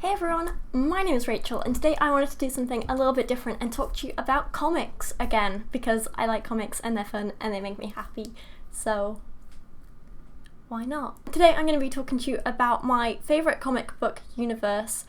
Hey everyone, my name is Rachel and today I wanted to do something a little bit different and talk to you about comics again because I like comics and they're fun and they make me happy, so why not? Today I'm going to be talking to you about my favourite comic book universe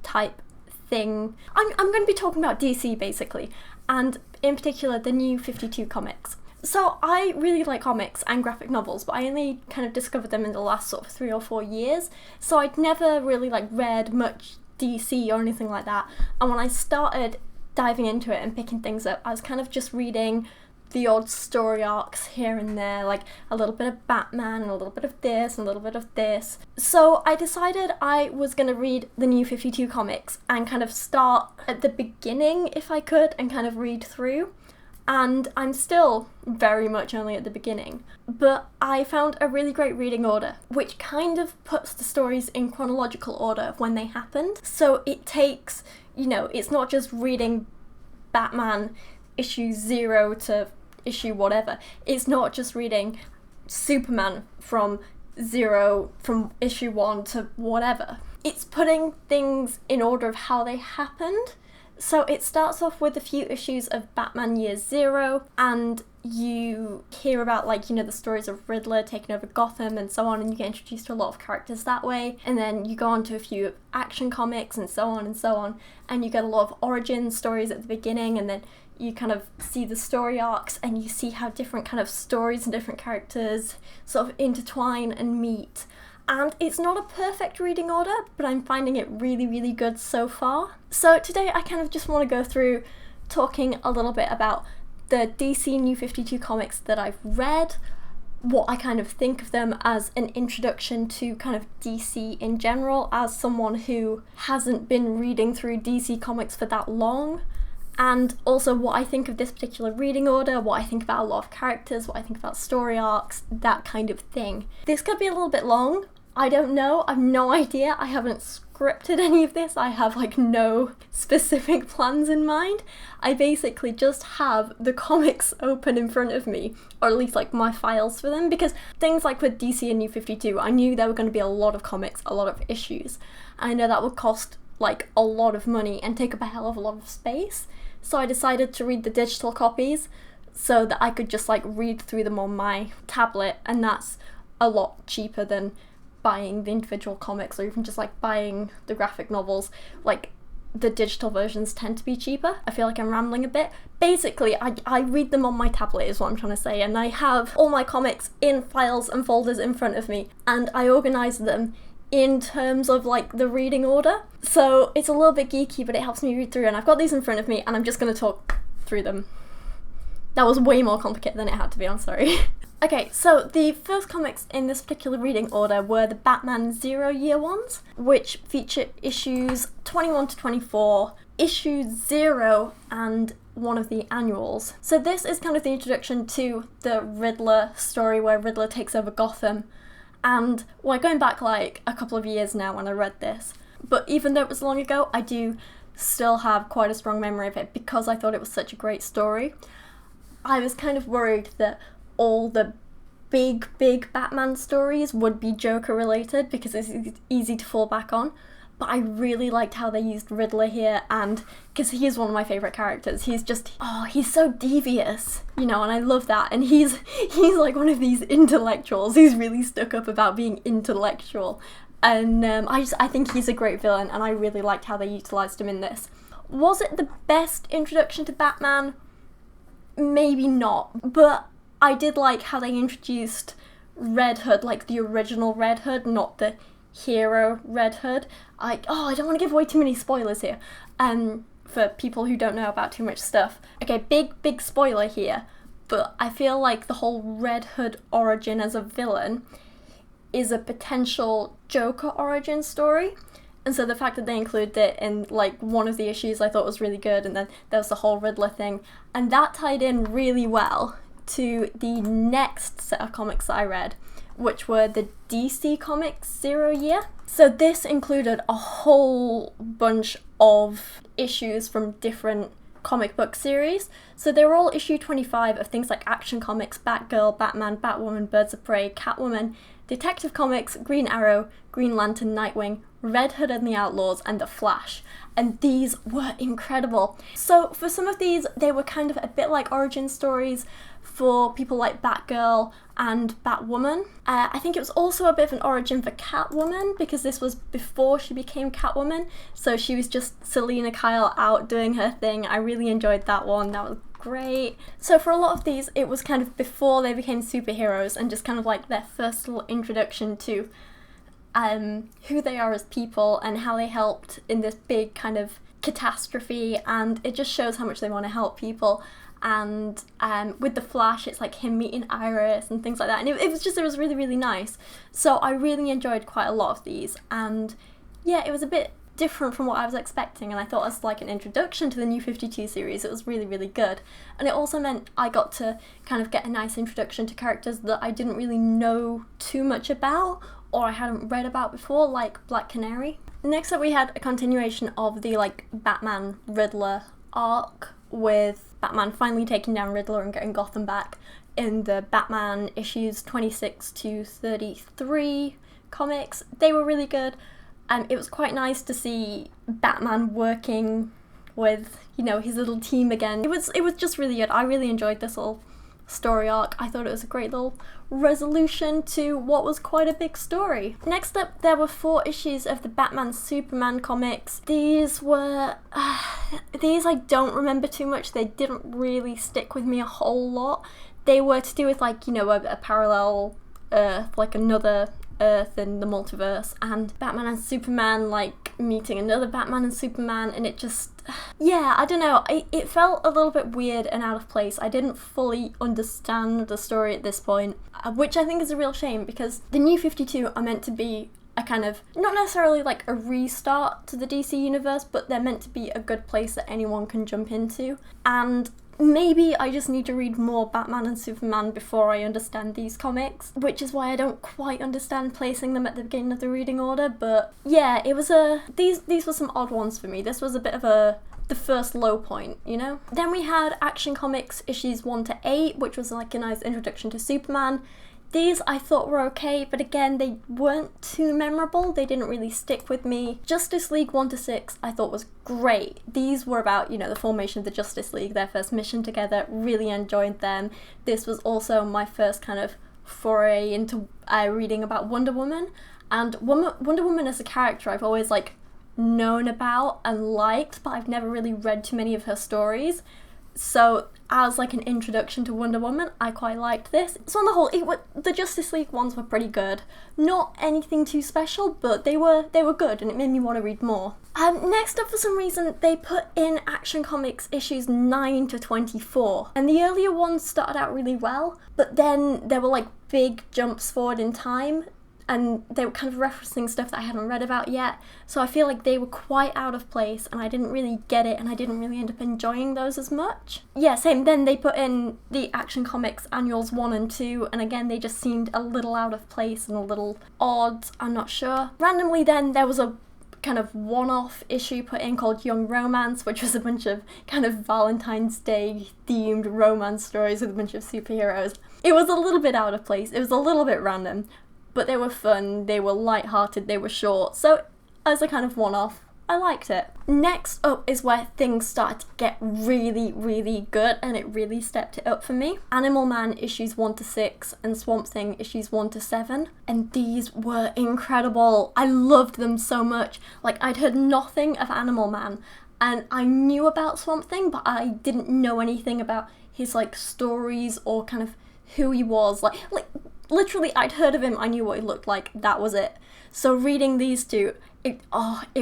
type thing. I'm going to be talking about DC basically, and in particular the New 52 comics. So I really like comics and graphic novels, but I only kind of discovered them in the last sort of 3 or 4 years. So I'd never really read much DC or anything like that. And when I started diving into it and picking things up, I was kind of just reading the odd story arcs here and there, like a little bit of Batman and a little bit of this and a little bit of this. So I decided I was going to read the New 52 comics and kind of start at the beginning if I could and kind of read through. And I'm still very much only at the beginning, but I found a really great reading order, which kind of puts the stories in chronological order of when they happened. So it takes, it's not just reading Batman issue 0 to issue whatever. It's not just reading Superman from issue 1 to whatever. It's putting things in order of how they happened. So it starts off with a few issues of Batman Year Zero, and you hear about the stories of Riddler taking over Gotham and so on, and you get introduced to a lot of characters that way. And then you go on to a few action comics and so on, and you get a lot of origin stories at the beginning, and then you kind of see the story arcs and you see how different kind of stories and different characters sort of intertwine and meet. And it's not a perfect reading order, but I'm finding it really, really good so far. So today I kind of just want to go through talking a little bit about the DC New 52 comics that I've read, what I kind of think of them as an introduction to kind of DC in general, as someone who hasn't been reading through DC comics for that long, and also what I think of this particular reading order, what I think about a lot of characters, what I think about story arcs, that kind of thing. This could be a little bit long. I don't know, I've no idea, I haven't scripted any of this, I have no specific plans in mind. I basically just have the comics open in front of me, or at least my files for them, because things like with DC and New 52, I knew there were going to be a lot of comics, a lot of issues, and I know that would cost a lot of money and take up a hell of a lot of space, so I decided to read the digital copies so that I could just read through them on my tablet, and that's a lot cheaper than buying the individual comics or even just buying the graphic novels. The digital versions tend to be cheaper. I feel like I'm rambling a bit. Basically, I read them on my tablet is what I'm trying to say, and I have all my comics in files and folders in front of me, and I organise them in terms of the reading order. So it's a little bit geeky, but it helps me read through, and I've got these in front of me and I'm just going to talk through them. That was way more complicated than it had to be, I'm sorry. Okay, so the first comics in this particular reading order were the Batman 0 Year ones, which feature issues 21 to 24, issue 0, and one of the annuals. So this is kind of the introduction to the Riddler story where Riddler takes over Gotham, and we're going back a couple of years now when I read this, but even though it was long ago, I do still have quite a strong memory of it because I thought it was such a great story. I was kind of worried that all the big Batman stories would be Joker related because it's easy to fall back on, but I really liked how they used Riddler here, and because he is one of my favourite characters. He's just, he's so devious, and I love that, and he's one of these intellectuals who's really stuck up about being intellectual, and I think he's a great villain, and I really liked how they utilised him in this. Was it the best introduction to Batman? Maybe not, but I did like how they introduced Red Hood, the original Red Hood, not the hero Red Hood. I don't want to give away too many spoilers here, for people who don't know about too much stuff. Okay, big spoiler here, but I feel like the whole Red Hood origin as a villain is a potential Joker origin story. And so the fact that they included it in one of the issues I thought was really good, and then there was the whole Riddler thing, and that tied in really well to the next set of comics that I read, which were the DC Comics 0 Year. So this included a whole bunch of issues from different comic book series. So they were all issue 25 of things like Action Comics, Batgirl, Batman, Batwoman, Birds of Prey, Catwoman, Detective Comics, Green Arrow, Green Lantern, Nightwing, Red Hood and the Outlaws, and The Flash. And these were incredible. So for some of these, they were kind of a bit like origin stories for people like Batgirl and Batwoman. I think it was also a bit of an origin for Catwoman, because this was before she became Catwoman, so she was just Selena Kyle out doing her thing. I really enjoyed that one. That was great. So for a lot of these, it was kind of before they became superheroes and just kind of like their first little introduction to who they are as people and how they helped in this big kind of catastrophe, and it just shows how much they want to help people. And with The Flash, it's like him meeting Iris and things like that, and it was really, really nice. So I really enjoyed quite a lot of these, and yeah, it was a bit different from what I was expecting, and I thought as like an introduction to the New 52 series, it was really, really good. And it also meant I got to kind of get a nice introduction to characters that I didn't really know too much about, or I hadn't read about before, like Black Canary. Next up, we had a continuation of the like Batman Riddler arc, with Batman finally taking down Riddler and getting Gotham back in the Batman issues 26 to 33 comics. They were really good. It was quite nice to see Batman working with, you know, his little team again. It was just really good. I really enjoyed this little story arc. I thought it was a great little resolution to what was quite a big story. Next up, there were 4 issues of the Batman Superman comics. These were these I don't remember too much. They didn't really stick with me a whole lot. They were to do with, like, you know, a parallel Earth, like another Earth in the multiverse, and Batman and Superman like meeting another Batman and Superman, and it just, yeah, I don't know, it felt a little bit weird and out of place. I didn't fully understand the story at this point, which I think is a real shame, because the New 52 are meant to be a kind of, not necessarily like a restart to the DC universe, but they're meant to be a good place that anyone can jump into, and maybe I just need to read more Batman and Superman before I understand these comics, which is why I don't quite understand placing them at the beginning of the reading order. But yeah, it was these were some odd ones for me. This was a bit of the first low point, you know? Then we had Action Comics issues 1 to 8, which was like a nice introduction to Superman. These I thought were okay, but again, they weren't too memorable. They didn't really stick with me. Justice League 1 to 6 I thought was great. These were about, you know, the formation of the Justice League, their first mission together. Really enjoyed them. This was also my first kind of foray into reading about Wonder Woman. And Wonder Woman as a character I've always like known about and liked, but I've never really read too many of her stories. So as like an introduction to Wonder Woman, I quite liked this. So on the whole, the Justice League ones were pretty good. Not anything too special, but they were good, and it made me want to read more. Next up, for some reason, they put in Action Comics issues 9 to 24. And the earlier ones started out really well, but then there were like big jumps forward in time, and they were kind of referencing stuff that I hadn't read about yet, so I feel like they were quite out of place, and I didn't really get it, and I didn't really end up enjoying those as much. Yeah, same. Then they put in the Action Comics annuals 1 and 2, and again, they just seemed a little out of place and a little odd, I'm not sure. Randomly then, there was a kind of one-off issue put in called Young Romance, which was a bunch of kind of Valentine's Day themed romance stories with a bunch of superheroes. It was a little bit out of place, it was a little bit random, but they were fun, they were light-hearted, they were short, so as a kind of one-off, I liked it. Next up is where things started to get really, really good, and it really stepped it up for me. Animal Man issues 1 to 6 and Swamp Thing issues 1 to 7, and these were incredible. I loved them so much. Like, I'd heard nothing of Animal Man, and I knew about Swamp Thing, but I didn't know anything about his, like, stories or kind of who he was. Like literally, I'd heard of him, I knew what he looked like, that was it. So reading these two, it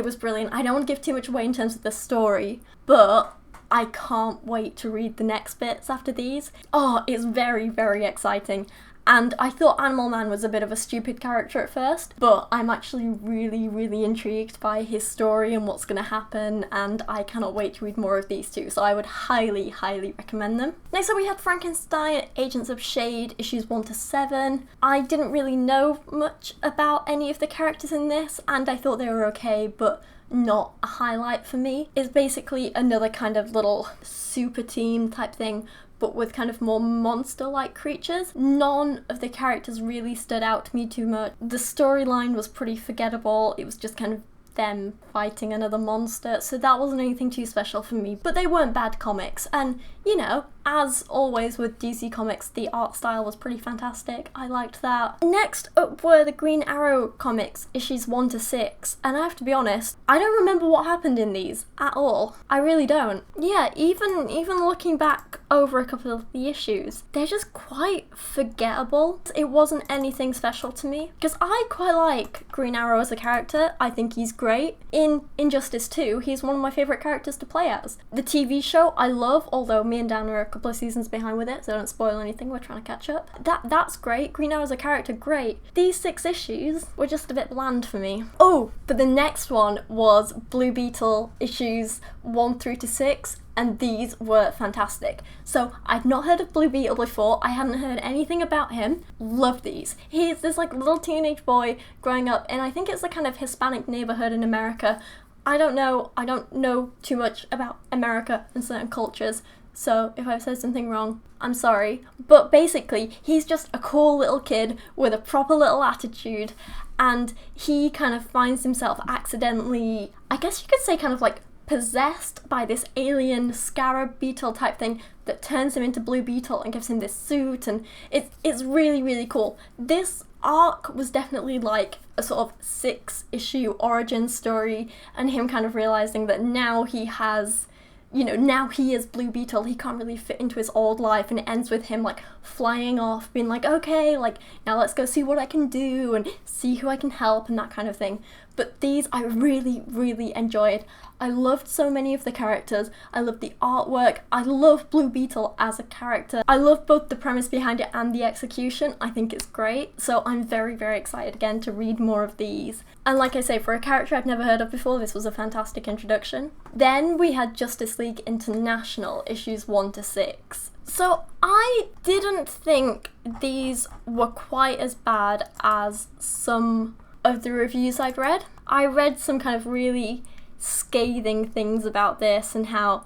was brilliant. I don't want to give too much away in terms of the story, but I can't wait to read the next bits after these. It's very, very exciting. And I thought Animal Man was a bit of a stupid character at first, but I'm actually really, really intrigued by his story and what's going to happen, and I cannot wait to read more of these two, so I would highly, highly recommend them. Next up we had Frankenstein, Agents of S.H.I.E.L.D., issues 1 to 7. I didn't really know much about any of the characters in this, and I thought they were okay, but not a highlight for me. It's basically another kind of little super team type thing, but with kind of more monster-like creatures. None of the characters really stood out to me too much. The storyline was pretty forgettable. It was just kind of them fighting another monster, so that wasn't anything too special for me, but they weren't bad comics. And you know, as always with DC Comics, the art style was pretty fantastic. I liked that. Next up were the Green Arrow comics, issues 1 to 6, and I have to be honest, I don't remember what happened in these at all. I really don't. Yeah, even looking back over a couple of the issues, they're just quite forgettable. It wasn't anything special to me, because I quite like Green Arrow as a character. I think he's great. In Injustice 2, he's one of my favourite characters to play as. The TV show I love, although me and Dan are a couple of seasons behind with it, so don't spoil anything, we're trying to catch up. That's great. Green Arrow as a character, great. These 6 issues were just a bit bland for me. Oh, but the next one was Blue Beetle issues 1 through to 6, and these were fantastic. So I'd not heard of Blue Beetle before, I hadn't heard anything about him. Love these. He's this like little teenage boy growing up in, I think it's a kind of Hispanic neighborhood in America. I don't know too much about America and certain cultures, so if I've said something wrong, I'm sorry. But basically, he's just a cool little kid with a proper little attitude, and he kind of finds himself accidentally, I guess you could say kind of like possessed by this alien scarab beetle type thing that turns him into Blue Beetle and gives him this suit, and it's really, really cool. This arc was definitely like a sort of 6-issue origin story, and him kind of realizing that now he has, you know, now he is Blue Beetle, he can't really fit into his old life, and it ends with him like flying off, being like, okay, like now let's go see what I can do and see who I can help and that kind of thing. But these I really, really enjoyed. I loved so many of the characters, I loved the artwork, I love Blue Beetle as a character. I love both the premise behind it and the execution. I think it's great, so I'm very, very excited again to read more of these. And like I say, for a character I'd never heard of before, this was a fantastic introduction. Then we had Justice League International, issues 1 to 6. So I didn't think these were quite as bad as some of the reviews I'd read. I read some kind of really scathing things about this, and how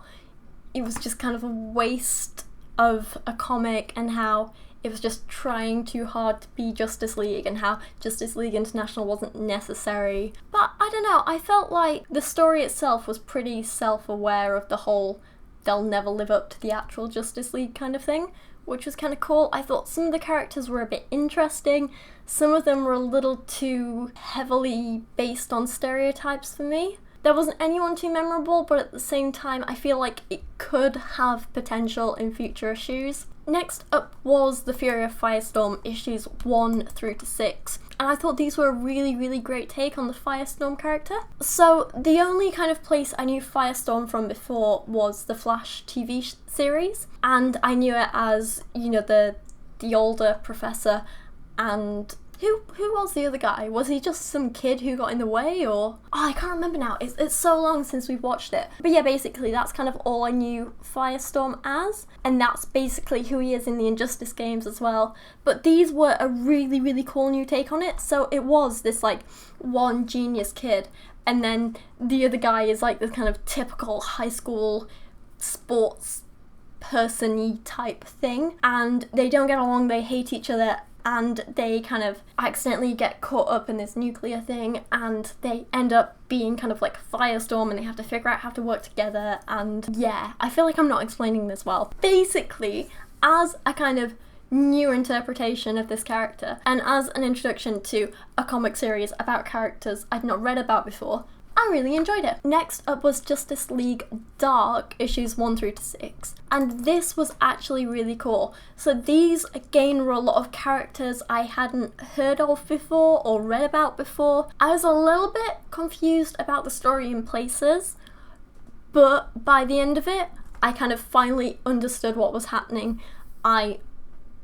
it was just kind of a waste of a comic, and how it was just trying too hard to be Justice League, and how Justice League International wasn't necessary. But I don't know, I felt like the story itself was pretty self-aware of the whole they'll never live up to the actual Justice League kind of thing, which was kind of cool. I thought some of the characters were a bit interesting, some of them were a little too heavily based on stereotypes for me. There wasn't anyone too memorable, but at the same time I feel like it could have potential in future issues. Next up was The Fury of Firestorm, issues 1 through to 6. And I thought these were a really, really great take on the Firestorm character. So the only kind of place I knew Firestorm from before was the Flash TV series. And I knew it as, you know, the older professor, and who was the other guy? Was he just some kid who got in the way, or? Oh, I can't remember now. It's so long since we've watched it. But yeah, basically that's kind of all I knew Firestorm as, and that's basically who he is in the Injustice games as well. But these were a really, really cool new take on it. So it was this like one genius kid, and then the other guy is like this kind of typical high school sports person-y type thing, and they don't get along, they hate each other, and they kind of accidentally get caught up in this nuclear thing, and they end up being kind of like Firestorm, and they have to figure out how to work together. And yeah, I feel like I'm not explaining this well. Basically, as a kind of new interpretation of this character, and as an introduction to a comic series about characters I'd not read about before, I really enjoyed it. Next up was Justice League Dark, issues 1 through to 6. And this was actually really cool. So these, again, were a lot of characters I hadn't heard of before or read about before. I was a little bit confused about the story in places, but by the end of it, I kind of finally understood what was happening. I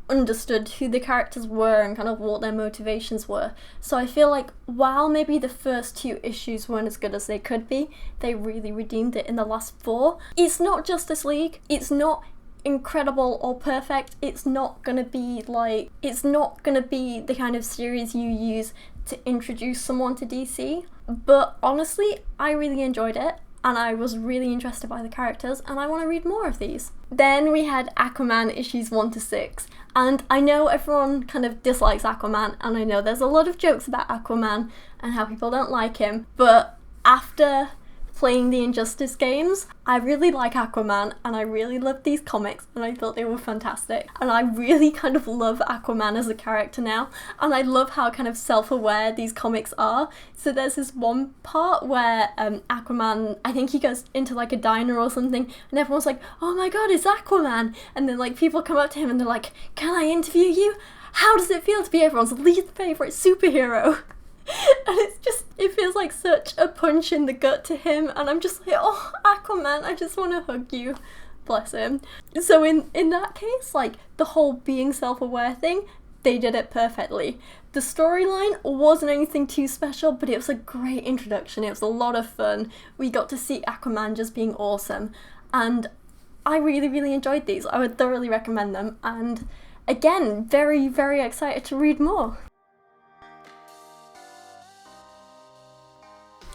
understood who the characters were and kind of what their motivations were. So I feel like while maybe the first 2 issues weren't as good as they could be, they really redeemed it in the last 4. It's not Justice League, it's not incredible or perfect, it's not gonna be the kind of series you use to introduce someone to DC, but honestly, I really enjoyed it. and I was really interested by the characters, and I want to read more of these. Then we had Aquaman issues 1 to 6, and I know everyone kind of dislikes Aquaman, and I know there's a lot of jokes about Aquaman and how people don't like him, but after playing the Injustice games, I really like Aquaman, and I really loved these comics, and I thought they were fantastic, and I really kind of love Aquaman as a character now, and I love how kind of self-aware these comics are. So there's this one part where Aquaman, I think he goes into like a diner or something, and everyone's like, oh my god, it's Aquaman, and then like people come up to him and they're like, can I interview you? How does it feel to be everyone's least favourite superhero? And it's just, it feels like such a punch in the gut to him, and I'm just like, oh, Aquaman, I just want to hug you. Bless him. So in that case, like, the whole being self-aware thing, they did it perfectly. The storyline wasn't anything too special, but it was a great introduction. It was a lot of fun. We got to see Aquaman just being awesome, and I really, really enjoyed these. I would thoroughly recommend them, and again, very, very excited to read more.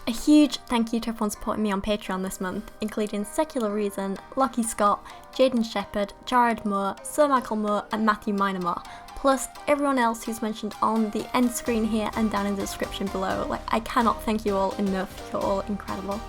A huge thank you to everyone supporting me on Patreon this month, including Secular Reason, Lachie Scott, Jadeon Sheppard, Jared Moore, Sir Michael Moore and Matthew Meinema, plus everyone else who's mentioned on the end screen here and down in the description below. Like, I cannot thank you all enough, you're all incredible.